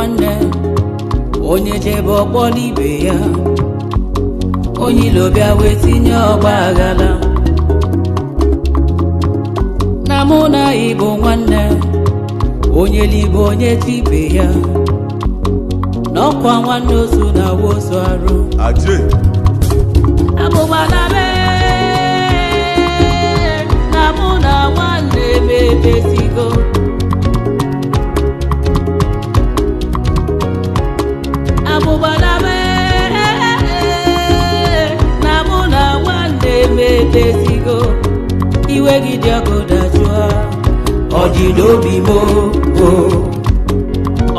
nwanne onye jebe ọkpọ n'ibe ya onye ilo bịa wee tinye ọgba aghara na mụ na Igbo nwanne onye libe onye tibe ya n'ọkwa nwanne ozu na wozu arụ abụgbalabe na mụ na nwanne mebesigo abụgbalabe na mụ na nwanne mebesigo iwe gị dị ọkụ dajụọ ọ dị n'obi m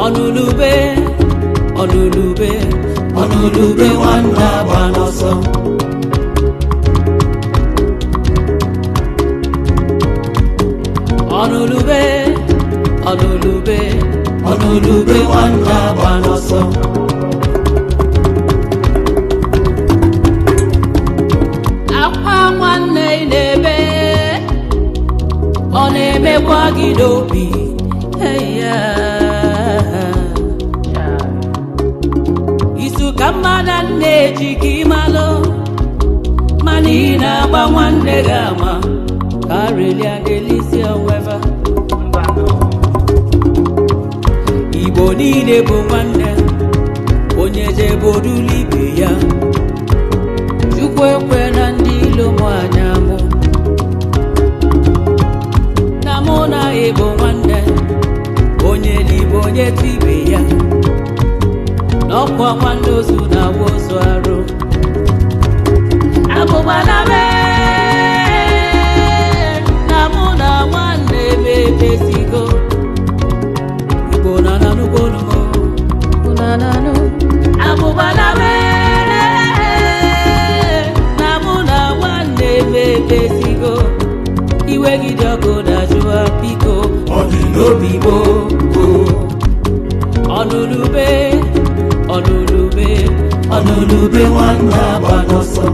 ọnụlube ọnụlube ọnụlube nwanne agba n'ọsọ ọnụlube ọnụlube ọnụlube nwanne agba n'ọsọ akwa nwanne na-ebe ọ na-emekwa gị n'obi isu ka mmadụ na-eji ka ịmalụ mana ị na-agba nwanne gị ama ka arelia ga-elisi onweva Igbo niile bụ nwanne onye jebodula ibe ya Chukwu ekwe na ndị ilo mụ anya mụ na mụ na Igbo nwanne onye libe onye tibe ya n'ọkwa nwanne ozu na wozu arụ abụgbalabe na mụ na nwanne mebesigo Igbo na nanụgbonumo unananụ abụgbalabe na mụ na nwanne mebesigo iwe gị dị ọkụ dajụọ biko ọ dị n'obi m ọnụlube ọnụlube ọnụlube nwanne agba n'ọsọ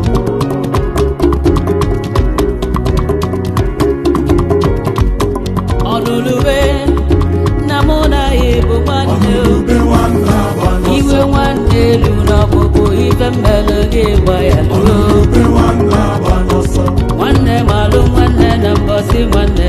ọnụlube na mụ na Igbo nwanne iwe nwanne elu n'ọkpụkpụ ife mmele gị gba ya nwanne malụ nwanne na mbọsị nwanne